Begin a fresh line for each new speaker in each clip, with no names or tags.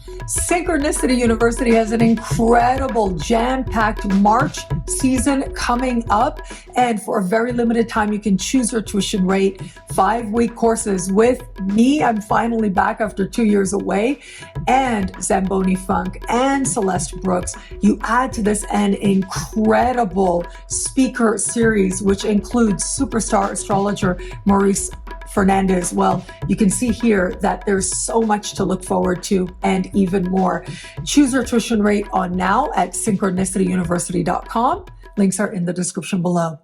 Synchronicity University has an incredible jam-packed March season coming up. And for a very limited time, you can choose your tuition rate, 5-week courses with me. I'm finally back after 2 years away. And Zamboni Funk and Celeste Brooks. You add to this an incredible speaker series, which includes superstar astrologer Maurice Fernandez. Well, you can see here that there's so much to look forward to and even more. Choose your tuition rate on now at synchronicityuniversity.com. Links are in the description below.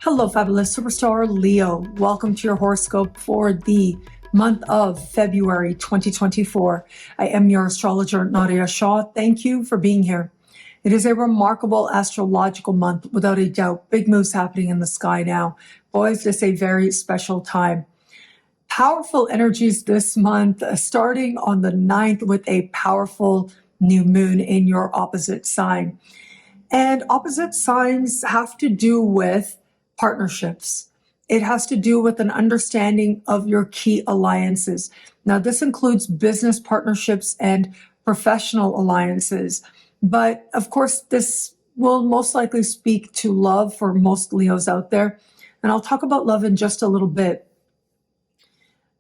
Hello, fabulous superstar Leo. Welcome to your horoscope for the month of February 2024. I am your astrologer, Nadiya Shah. Thank you for being here. It is a remarkable astrological month, without a doubt. Big moves happening in the sky now. Boys, this is a very special time. Powerful energies this month, starting on the 9th with a powerful new moon in your opposite sign. And opposite signs have to do with partnerships. It has to do with an understanding of your key alliances. Now, this includes business partnerships and professional alliances. But of course, this will most likely speak to love for most Leos out there. And I'll talk about love in just a little bit.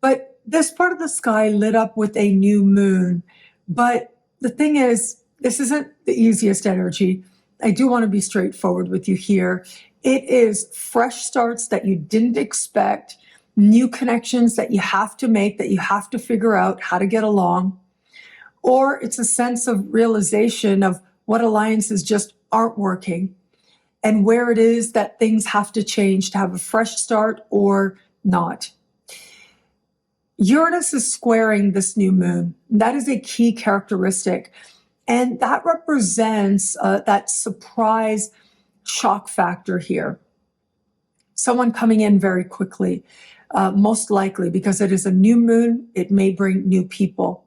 But this part of the sky lit up with a new moon. But the thing is, this isn't the easiest energy. I do want to be straightforward with you here. It is fresh starts that you didn't expect, new connections that you have to make, that you have to figure out how to get along. Or it's a sense of realization of what alliances just aren't working and where it is that things have to change to have a fresh start or not. Uranus is squaring this new moon. That is a key characteristic. And that represents that surprise shock factor here. Someone coming in very quickly, most likely, because it is a new moon, it may bring new people.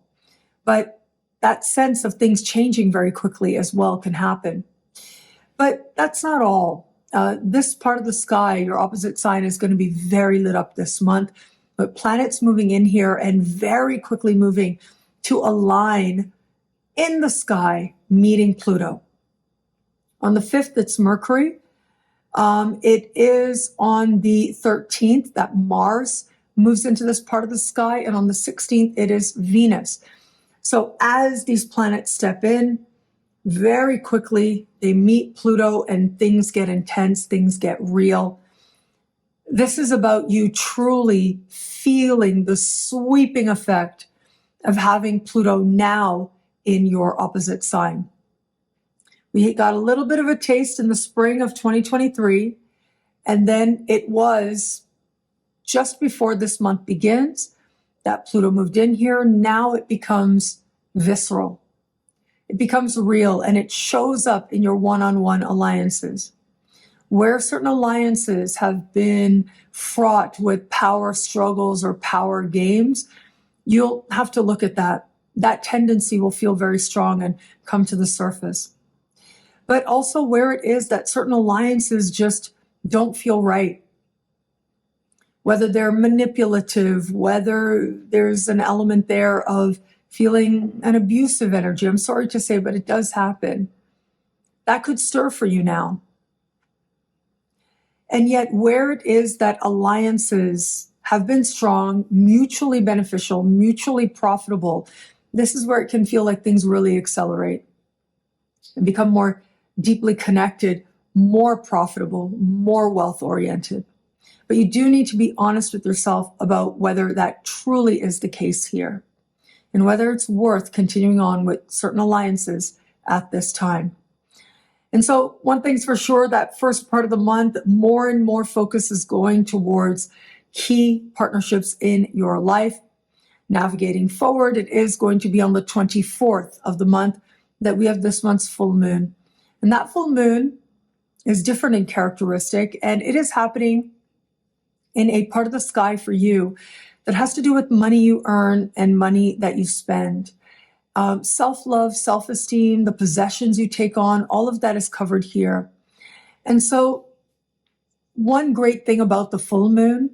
But that sense of things changing very quickly as well can happen. But that's not all. This part of the sky, your opposite sign, is going to be very lit up this month. But planets moving in here and very quickly moving to align in the sky, meeting Pluto. On the 5th, it's Mercury. It is on the 13th that Mars moves into this part of the sky. And on the 16th, it is Venus. So as these planets step in, very quickly, they meet Pluto and things get intense, things get real. This is about you truly feeling the sweeping effect of having Pluto now in your opposite sign. We got a little bit of a taste in the spring of 2023, and then it was just before this month begins that Pluto moved in here. Now it becomes visceral. It becomes real, and it shows up in your one-on-one alliances. Where certain alliances have been fraught with power struggles or power games, you'll have to look at that. That tendency will feel very strong and come to the surface. But also where it is that certain alliances just don't feel right. Whether they're manipulative, whether there's an element there of feeling an abusive energy. I'm sorry to say, but it does happen. That could stir for you now. And yet where it is that alliances have been strong, mutually beneficial, mutually profitable, this is where it can feel like things really accelerate and become more deeply connected, more profitable, more wealth-oriented. But you do need to be honest with yourself about whether that truly is the case here and whether it's worth continuing on with certain alliances at this time. And so one thing's for sure, that first part of the month, more and more focus is going towards key partnerships in your life. Navigating forward, it is going to be on the 24th of the month that we have this month's full moon. And that full moon is different in characteristic, and it is happening in a part of the sky for you that has to do with money you earn and money that you spend. Self-love, self-esteem, the possessions you take on, all of that is covered here. And so one great thing about the full moon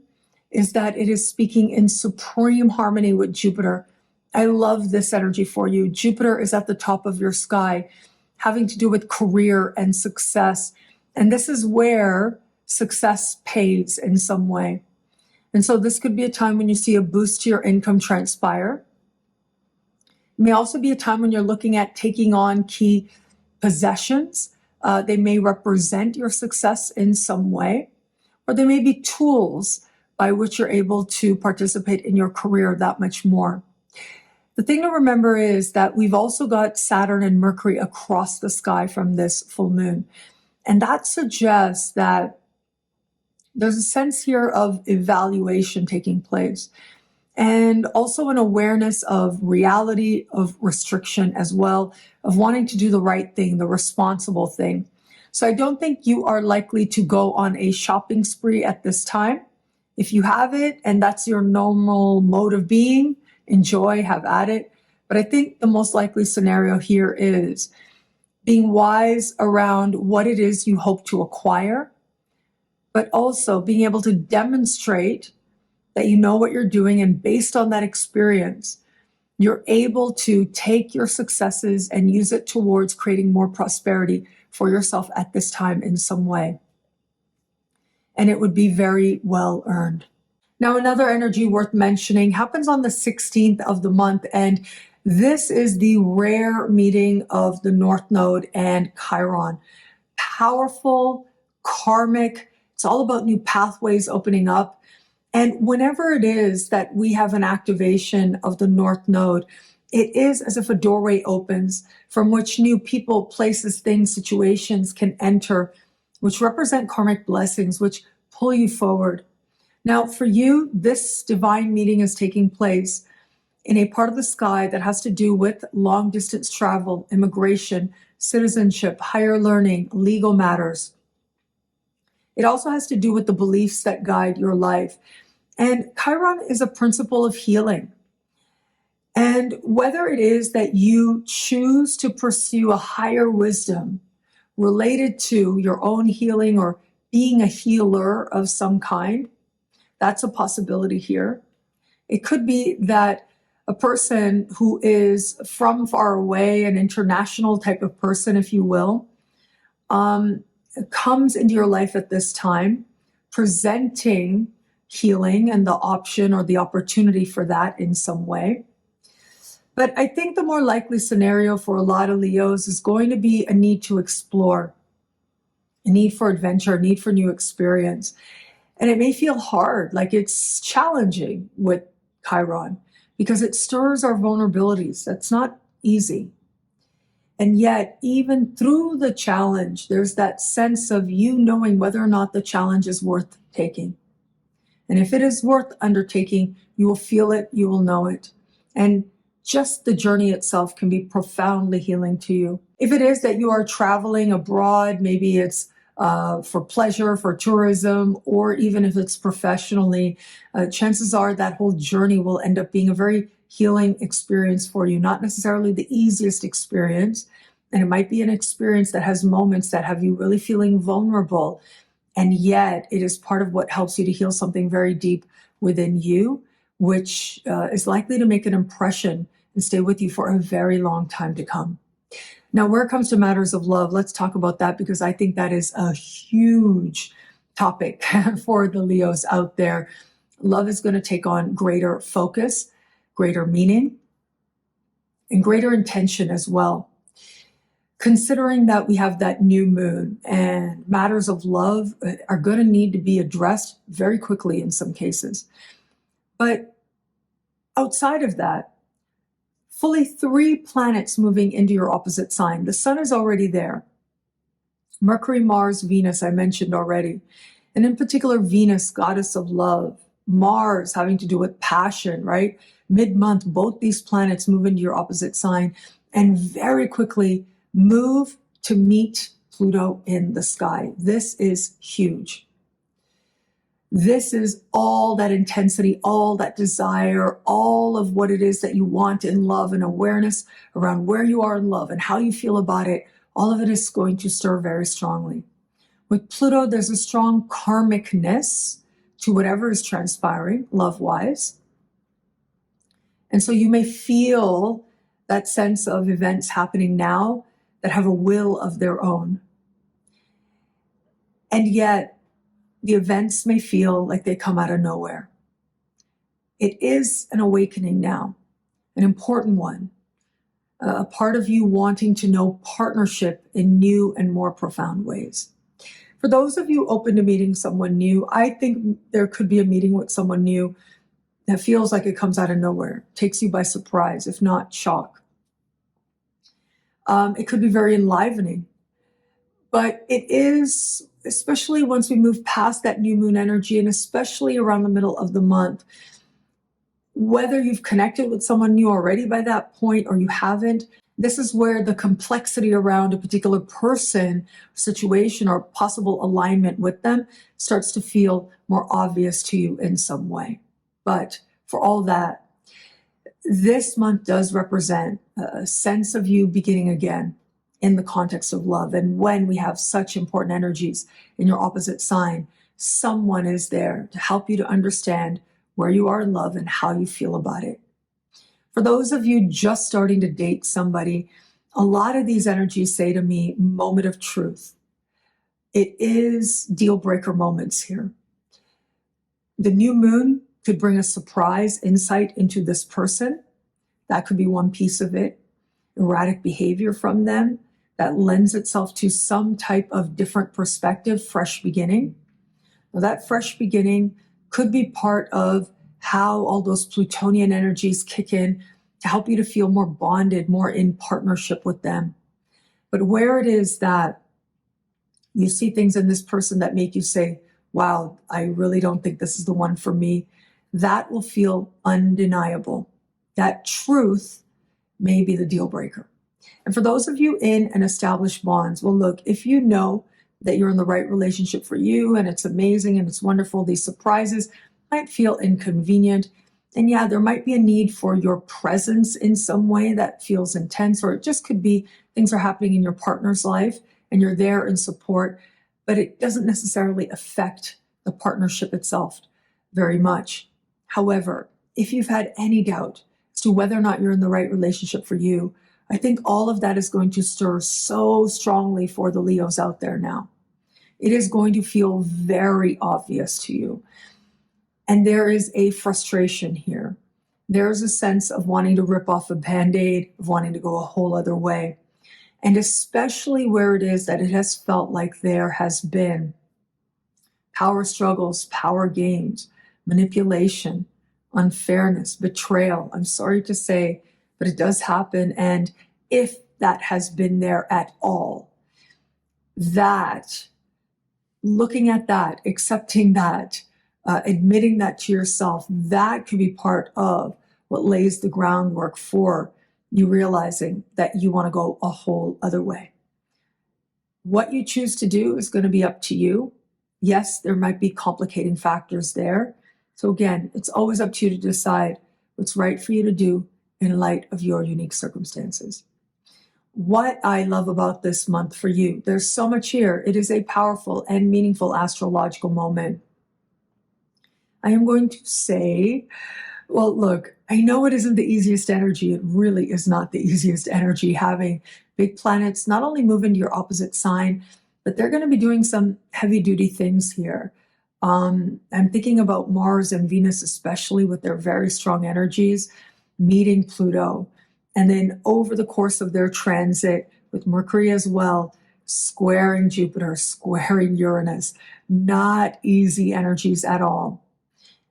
is that it is speaking in supreme harmony with Jupiter. I love this energy for you. Jupiter is at the top of your sky, having to do with career and success. And this is where success pays in some way. And so this could be a time when you see a boost to your income transpire. It may also be a time when you're looking at taking on key possessions. They may represent your success in some way, or they may be tools by which you're able to participate in your career that much more. The thing to remember is that we've also got Saturn and Mercury across the sky from this full moon. And that suggests that there's a sense here of evaluation taking place, and also an awareness of reality, of restriction as well, of wanting to do the right thing, the responsible thing. So I don't think you are likely to go on a shopping spree at this time. If you have it and that's your normal mode of being, enjoy, have at it. But I think the most likely scenario here is being wise around what it is you hope to acquire, but also being able to demonstrate that you know what you're doing, and based on that experience, you're able to take your successes and use it towards creating more prosperity for yourself at this time in some way. And it would be very well earned. Now, another energy worth mentioning happens on the 16th of the month, and this is the rare meeting of the North Node and Chiron. Powerful, karmic, it's all about new pathways opening up. And whenever it is that we have an activation of the North Node, it is as if a doorway opens from which new people, places, things, situations can enter, which represent karmic blessings, which pull you forward. Now, for you, this divine meeting is taking place in a part of the sky that has to do with long distance travel, immigration, citizenship, higher learning, legal matters. It also has to do with the beliefs that guide your life. And Chiron is a principle of healing. And whether it is that you choose to pursue a higher wisdom related to your own healing or being a healer of some kind, that's a possibility here. It could be that a person who is from far away, an international type of person, if you will, comes into your life at this time, presenting healing and the option or the opportunity for that in some way. But I think the more likely scenario for a lot of Leos is going to be a need to explore, a need for adventure, a need for new experience. And it may feel hard, like it's challenging with Chiron, because it stirs our vulnerabilities. That's not easy. And yet, even through the challenge, there's that sense of you knowing whether or not the challenge is worth taking. And if it is worth undertaking, you will feel it, you will know it. And just the journey itself can be profoundly healing to you. If it is that you are traveling abroad, maybe it's for pleasure, for tourism, or even if it's professionally, chances are that whole journey will end up being a very healing experience for you, not necessarily the easiest experience. And it might be an experience that has moments that have you really feeling vulnerable. And yet it is part of what helps you to heal something very deep within you, which is likely to make an impression and stay with you for a very long time to come. Now, where it comes to matters of love, let's talk about that, because I think that is a huge topic for the Leos out there. Love is going to take on greater focus, greater meaning, and greater intention as well. Considering that we have that new moon, and matters of love are going to need to be addressed very quickly in some cases. But outside of that, fully 3 planets moving into your opposite sign. The sun is already there. Mercury, Mars, Venus, I mentioned already. And in particular, Venus, goddess of love. Mars, having to do with passion, right? Mid-month, both these planets move into your opposite sign and very quickly move to meet Pluto in the sky. This is huge. This is all that intensity, all that desire, all of what it is that you want in love, and awareness around where you are in love and how you feel about it. All of it is going to stir very strongly. With Pluto, there's a strong karmicness to whatever is transpiring love-wise. And so you may feel that sense of events happening now that have a will of their own. And yet the events may feel like they come out of nowhere. It is an awakening now, an important one, a part of you wanting to know partnership in new and more profound ways. For those of you open to meeting someone new, I think there could be a meeting with someone new that feels like it comes out of nowhere, takes you by surprise, if not shock. It could be very enlivening, but it is, especially once we move past that new moon energy, and especially around the middle of the month, whether you've connected with someone new already by that point or you haven't, this is where the complexity around a particular person, situation, or possible alignment with them starts to feel more obvious to you in some way. But for all that, this month does represent a sense of you beginning again in the context of love. And when we have such important energies in your opposite sign, someone is there to help you to understand where you are in love and how you feel about it. For those of you just starting to date somebody, a lot of these energies say to me, moment of truth. It is deal breaker moments here. The new moon could bring a surprise insight into this person. That could be one piece of it. Erratic behavior from them that lends itself to some type of different perspective, fresh beginning. Now, that fresh beginning could be part of how all those Plutonian energies kick in to help you to feel more bonded, more in partnership with them. But where it is that you see things in this person that make you say, wow, I really don't think this is the one for me, that will feel undeniable. That truth may be the deal breaker. And for those of you in an established bonds, well, look, if you know that you're in the right relationship for you and it's amazing and it's wonderful, these surprises might feel inconvenient. And yeah, there might be a need for your presence in some way that feels intense, or it just could be things are happening in your partner's life and you're there in support, but it doesn't necessarily affect the partnership itself very much. However, if you've had any doubt as to whether or not you're in the right relationship for you, I think all of that is going to stir so strongly for the Leos out there now. It is going to feel very obvious to you. And there is a frustration here. There's a sense of wanting to rip off a Band-Aid, of wanting to go a whole other way. And especially where it is that it has felt like there has been power struggles, power games, manipulation, unfairness, betrayal. I'm sorry to say, but it does happen. And if that has been there at all, that, looking at that, accepting that, admitting that to yourself, that could be part of what lays the groundwork for you realizing that you want to go a whole other way. What you choose to do is going to be up to you. Yes, there might be complicating factors there. So again, it's always up to you to decide what's right for you to do in light of your unique circumstances. What I love about this month for you, there's so much here. It is a powerful and meaningful astrological moment. I am going to say, well, look, I know it isn't the easiest energy. It really is not the easiest energy, having big planets not only move into your opposite sign, but they're going to be doing some heavy duty things here. I'm thinking about Mars and Venus, especially with their very strong energies, meeting Pluto. And then over the course of their transit with Mercury as well, squaring Jupiter, squaring Uranus, not easy energies at all.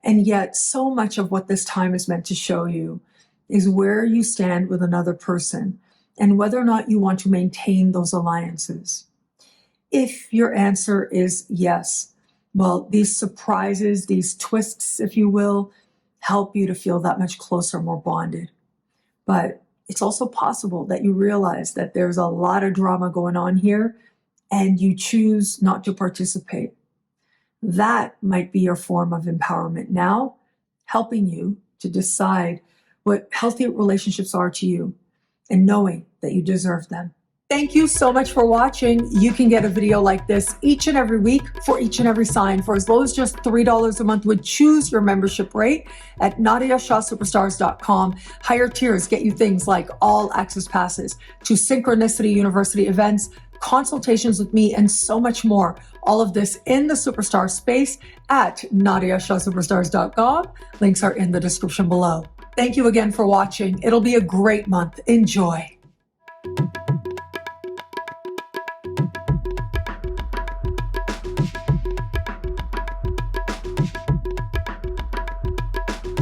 And yet so much of what this time is meant to show you is where you stand with another person and whether or not you want to maintain those alliances. If your answer is yes, well, these surprises, these twists, if you will, help you to feel that much closer, more bonded. But it's also possible that you realize that there's a lot of drama going on here and you choose not to participate. That might be your form of empowerment now, helping you to decide what healthy relationships are to you and knowing that you deserve them. Thank you so much for watching. You can get a video like this each and every week for each and every sign for as low as just $3 a month. Would choose your membership rate at NadiyaShahSuperstars.com. Higher tiers get you things like all access passes to Synchronicity University events, consultations with me, and so much more. All of this in the superstar space at NadiyaShahSuperstars.com. Links are in the description below. Thank you again for watching. It'll be a great month. Enjoy.